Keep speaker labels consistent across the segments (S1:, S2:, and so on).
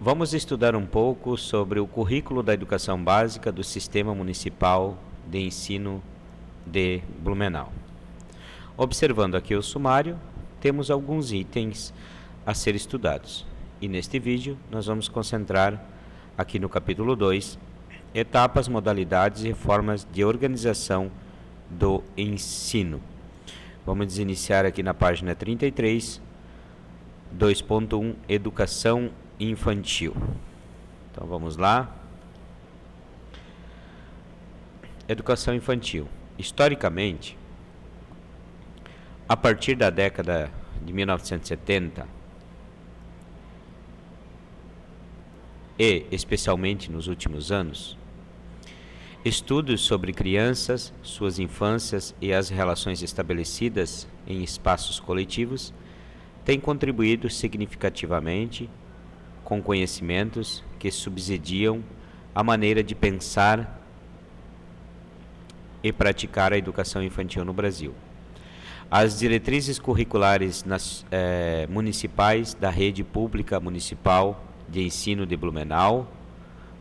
S1: Vamos estudar um pouco sobre o currículo da educação básica do Sistema Municipal de Ensino de Blumenau. Observando aqui o sumário, temos alguns itens a ser estudados. E neste vídeo, nós vamos concentrar aqui no capítulo 2, etapas, modalidades e formas de organização do ensino. Vamos iniciar aqui na página 33, 2.1, Educação Infantil. Então vamos lá. Educação infantil. Historicamente, a partir da década de 1970 e especialmente nos últimos anos, estudos sobre crianças, suas infâncias e as relações estabelecidas em espaços coletivos têm contribuído significativamente com conhecimentos que subsidiam a maneira de pensar e praticar a educação infantil no Brasil. As diretrizes curriculares municipais da Rede Pública Municipal de Ensino de Blumenau,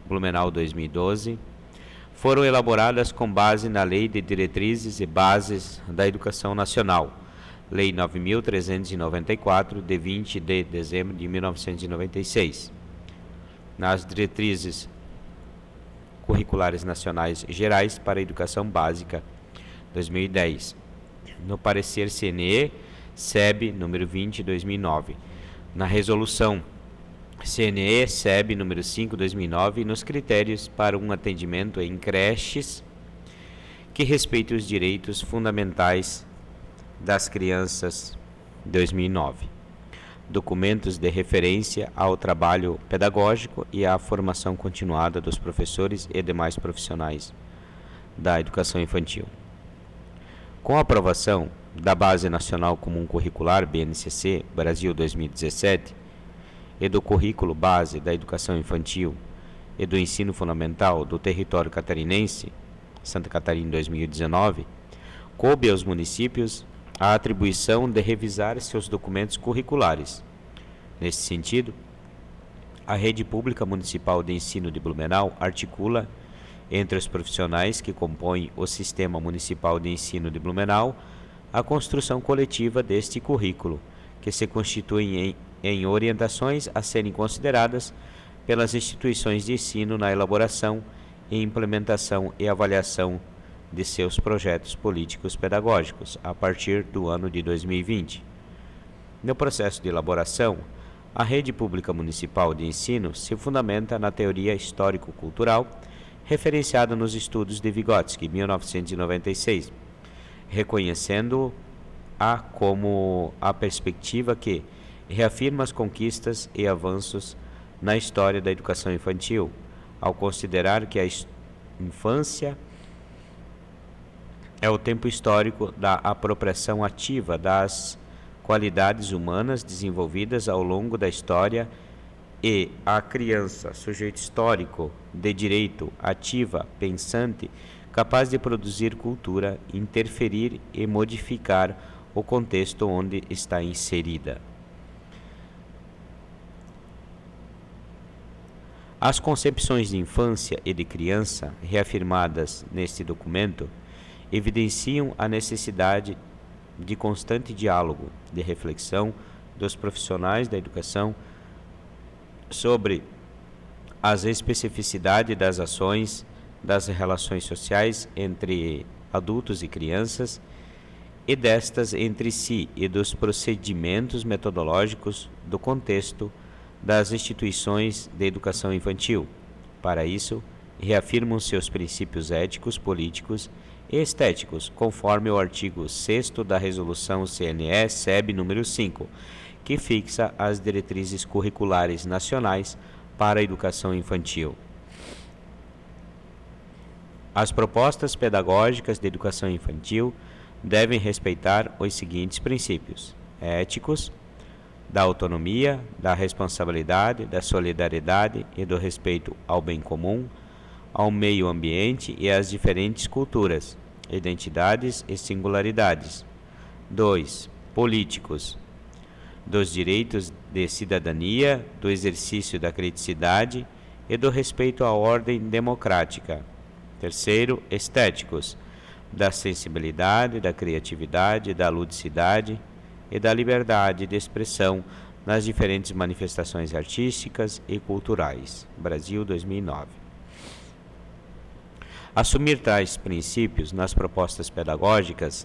S1: Blumenau 2012, foram elaboradas com base na Lei de Diretrizes e Bases da Educação Nacional, Lei 9.394, de 20 de dezembro de 1996. Nas diretrizes curriculares nacionais gerais para a educação básica, 2010. No parecer CNE-SEB número 20, 2009. Na resolução CNE-SEB número 5, 2009, e nos critérios para um atendimento em creches que respeite os direitos fundamentais das crianças, 2009. Documentos de referência ao trabalho pedagógico e à formação continuada dos professores e demais profissionais da educação infantil. Com a aprovação da Base Nacional Comum Curricular, BNCC, Brasil 2017, e do Currículo Base da Educação Infantil e do Ensino Fundamental do Território Catarinense, Santa Catarina 2019, coube aos municípios a atribuição de revisar seus documentos curriculares. Nesse sentido, a Rede Pública Municipal de Ensino de Blumenau articula, entre os profissionais que compõem o Sistema Municipal de Ensino de Blumenau, a construção coletiva deste currículo, que se constitui em orientações a serem consideradas pelas instituições de ensino na elaboração e implementação e avaliação de seus projetos políticos pedagógicos a partir do ano de 2020. No processo de elaboração, a Rede Pública Municipal de Ensino se fundamenta na teoria histórico-cultural referenciada nos estudos de Vygotsky, 1996, reconhecendo-a como a perspectiva que reafirma as conquistas e avanços na história da educação infantil, ao considerar que a infância é o tempo histórico da apropriação ativa das qualidades humanas desenvolvidas ao longo da história e a criança, sujeito histórico de direito, ativa, pensante, capaz de produzir cultura, interferir e modificar o contexto onde está inserida. As concepções de infância e de criança reafirmadas neste documento evidenciam a necessidade de constante diálogo, de reflexão dos profissionais da educação sobre as especificidades das ações, das relações sociais entre adultos e crianças e destas entre si e dos procedimentos metodológicos do contexto das instituições de educação infantil. Para isso, reafirmam seus princípios éticos, políticos e estéticos, conforme o artigo 6º da Resolução CNE-SEB número 5, que fixa as diretrizes curriculares nacionais para a educação infantil. As propostas pedagógicas de educação infantil devem respeitar os seguintes princípios éticos: da autonomia, da responsabilidade, da solidariedade e do respeito ao bem comum, ao meio ambiente e às diferentes culturas, identidades e singularidades. 2. Políticos. dos direitos de cidadania, do exercício da criticidade e do respeito à ordem democrática. Terceiro, estéticos, da sensibilidade, da criatividade, da ludicidade e da liberdade de expressão nas diferentes manifestações artísticas e culturais. Brasil, 2009. Assumir tais princípios nas propostas pedagógicas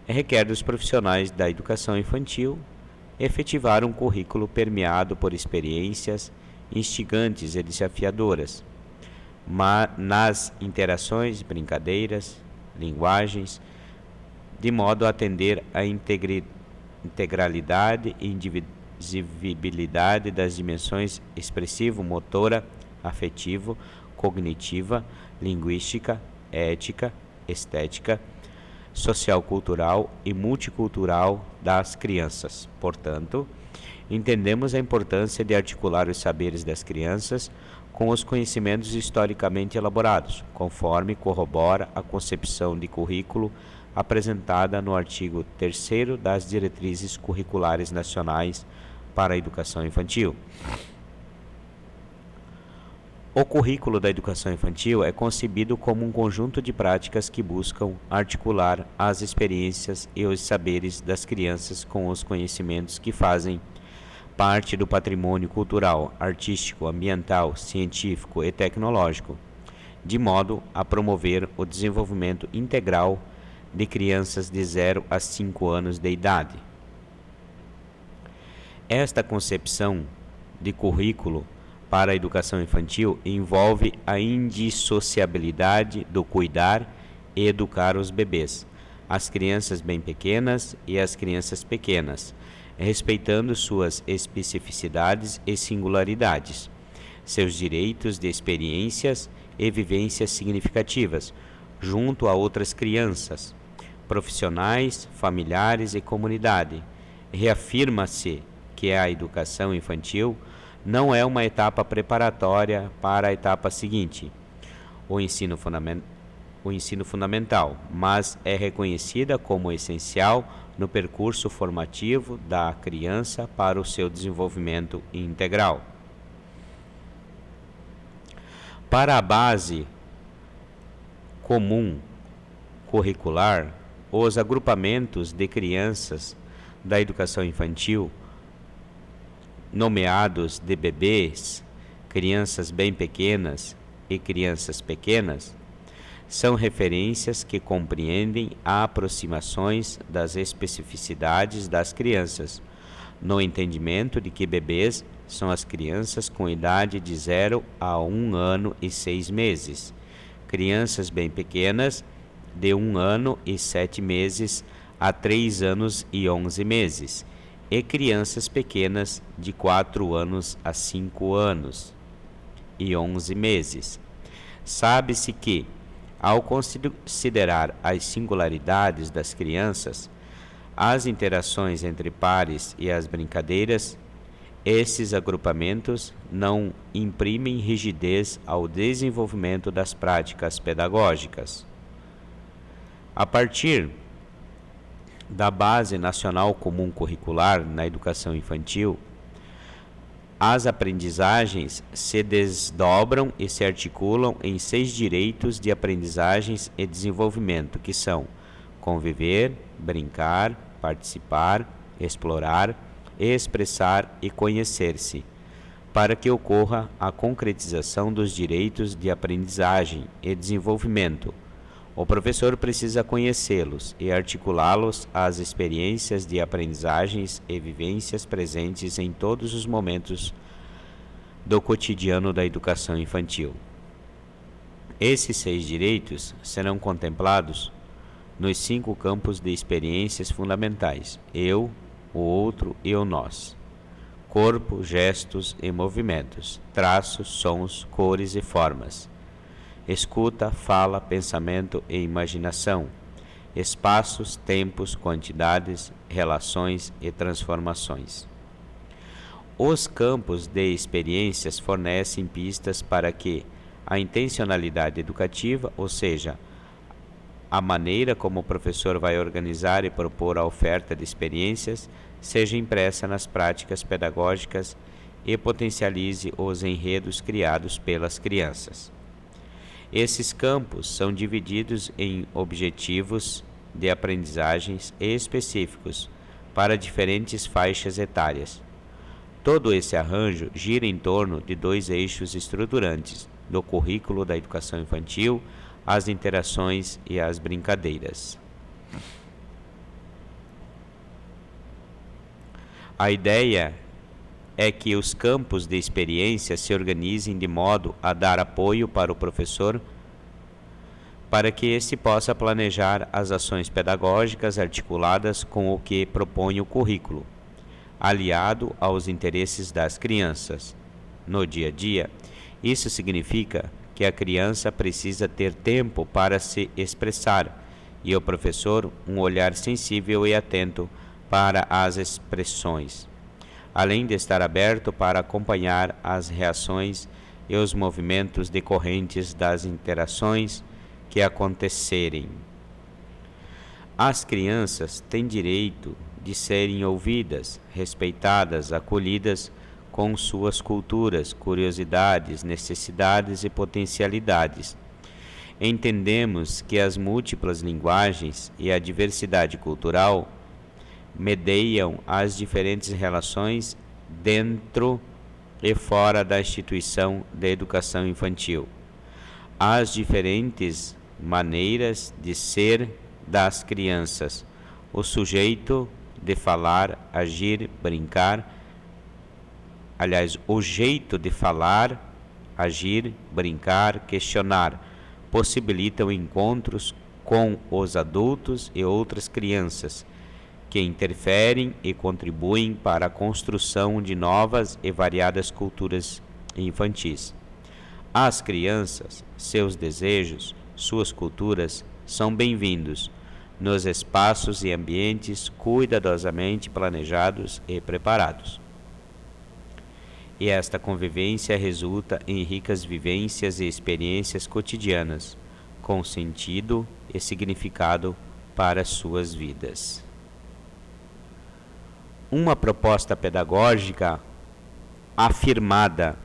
S1: requer dos profissionais da educação infantil efetivar um currículo permeado por experiências instigantes e desafiadoras, nas interações, brincadeiras, linguagens, de modo a atender à integralidade e indivisibilidade das dimensões expressivo, motora, afetivo, cognitiva, linguística, ética, estética, social-cultural e multicultural das crianças. Portanto, entendemos a importância de articular os saberes das crianças com os conhecimentos historicamente elaborados, conforme corrobora a concepção de currículo apresentada no artigo 3º das Diretrizes Curriculares Nacionais para a Educação Infantil. O currículo da educação infantil é concebido como um conjunto de práticas que buscam articular as experiências e os saberes das crianças com os conhecimentos que fazem parte do patrimônio cultural, artístico, ambiental, científico e tecnológico, de modo a promover o desenvolvimento integral de crianças de 0 a 5 anos de idade. Esta concepção de currículo para a educação infantil envolve a indissociabilidade do cuidar e educar os bebês, as crianças bem pequenas e as crianças pequenas, respeitando suas especificidades e singularidades, seus direitos de experiências e vivências significativas, junto a outras crianças, profissionais, familiares e comunidade. Reafirma-se que a educação infantil não é uma etapa preparatória para a etapa seguinte, o ensino fundamental, mas é reconhecida como essencial no percurso formativo da criança para o seu desenvolvimento integral. Para a base comum curricular, os agrupamentos de crianças da educação infantil, nomeados de bebês, crianças bem pequenas e crianças pequenas, são referências que compreendem aproximações das especificidades das crianças, no entendimento de que bebês são as crianças com idade de 0 a 1 ano e 6 meses, crianças bem pequenas de 1 ano e 7 meses a 3 anos e 11 meses, e crianças pequenas de 4 anos a 5 anos e 11 meses. Sabe-se que, ao considerar as singularidades das crianças, as interações entre pares e as brincadeiras, esses agrupamentos não imprimem rigidez ao desenvolvimento das práticas pedagógicas. A partir da Base Nacional Comum Curricular na Educação Infantil, as aprendizagens se desdobram e se articulam em 6 direitos de aprendizagens e desenvolvimento, que são conviver, brincar, participar, explorar, expressar e conhecer-se, para que ocorra a concretização dos direitos de aprendizagem e desenvolvimento. O professor precisa conhecê-los e articulá-los às experiências de aprendizagens e vivências presentes em todos os momentos do cotidiano da educação infantil. Esses 6 direitos serão contemplados nos 5 campos de experiências fundamentais: eu, o outro e o nós. Corpo, gestos e movimentos, traços, sons, cores e formas. Escuta, fala, pensamento e imaginação, espaços, tempos, quantidades, relações e transformações. Os campos de experiências fornecem pistas para que a intencionalidade educativa, ou seja, a maneira como o professor vai organizar e propor a oferta de experiências seja impressa nas práticas pedagógicas e potencialize os enredos criados pelas crianças. Esses campos são divididos em objetivos de aprendizagens específicos para diferentes faixas etárias. Todo esse arranjo gira em torno de dois eixos estruturantes do currículo da educação infantil: as interações e as brincadeiras. A ideia é que os campos de experiência se organizem de modo a dar apoio para o professor para que este possa planejar as ações pedagógicas articuladas com o que propõe o currículo, aliado aos interesses das crianças. No dia a dia, isso significa que a criança precisa ter tempo para se expressar e o professor um olhar sensível e atento para as expressões, além de estar aberto para acompanhar as reações e os movimentos decorrentes das interações que acontecerem. As crianças têm direito de serem ouvidas, respeitadas, acolhidas com suas culturas, curiosidades, necessidades e potencialidades. Entendemos que as múltiplas linguagens e a diversidade cultural mediam as diferentes relações dentro e fora da instituição de educação infantil. As diferentes maneiras de ser das crianças, o sujeito de falar, agir, brincar, o jeito de falar, agir, brincar, questionar, possibilitam encontros com os adultos e outras crianças, que interferem e contribuem para a construção de novas e variadas culturas infantis. As crianças, seus desejos, suas culturas são bem-vindos nos espaços e ambientes cuidadosamente planejados e preparados. E esta convivência resulta em ricas vivências e experiências cotidianas, com sentido e significado para suas vidas. Uma proposta pedagógica afirmada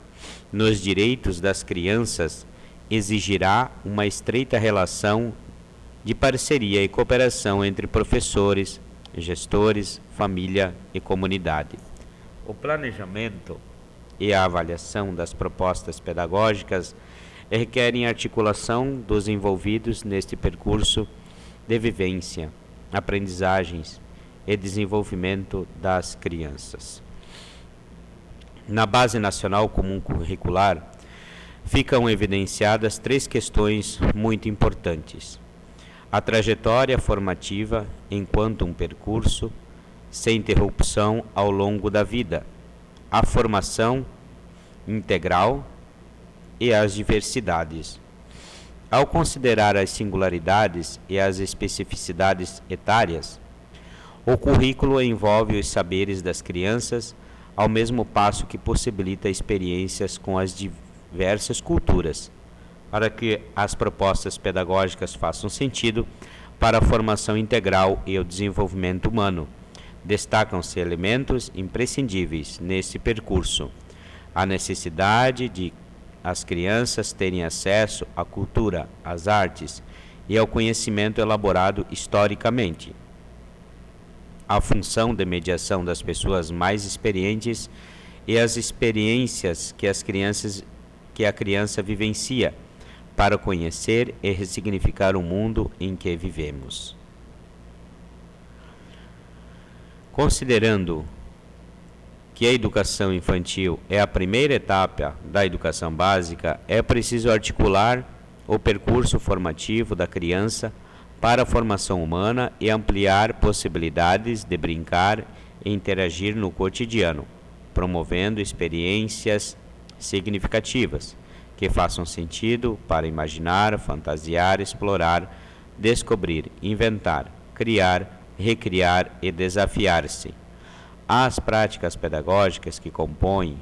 S1: nos direitos das crianças exigirá uma estreita relação de parceria e cooperação entre professores, gestores, família e comunidade. O planejamento e a avaliação das propostas pedagógicas requerem articulação dos envolvidos neste percurso de vivência, aprendizagens e desenvolvimento das crianças. Na Base Nacional Comum Curricular, ficam evidenciadas três questões muito importantes: a trajetória formativa enquanto um percurso sem interrupção ao longo da vida, a formação integral e as diversidades. Ao considerar as singularidades e as especificidades etárias, o currículo envolve os saberes das crianças, ao mesmo passo que possibilita experiências com as diversas culturas, para que as propostas pedagógicas façam sentido para a formação integral e o desenvolvimento humano. Destacam-se elementos imprescindíveis nesse percurso: a necessidade de as crianças terem acesso à cultura, às artes e ao conhecimento elaborado historicamente, a função de mediação das pessoas mais experientes e as experiências que a criança vivencia para conhecer e ressignificar o mundo em que vivemos. Considerando que a educação infantil é a primeira etapa da educação básica, é preciso articular o percurso formativo da criança para a formação humana e ampliar possibilidades de brincar e interagir no cotidiano, promovendo experiências significativas que façam sentido para imaginar, fantasiar, explorar, descobrir, inventar, criar, recriar e desafiar-se. As práticas pedagógicas que compõem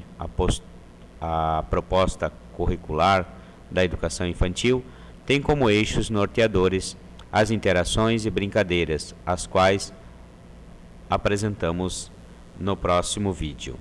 S1: a proposta curricular da educação infantil têm como eixos norteadores as interações e brincadeiras, as quais apresentamos no próximo vídeo.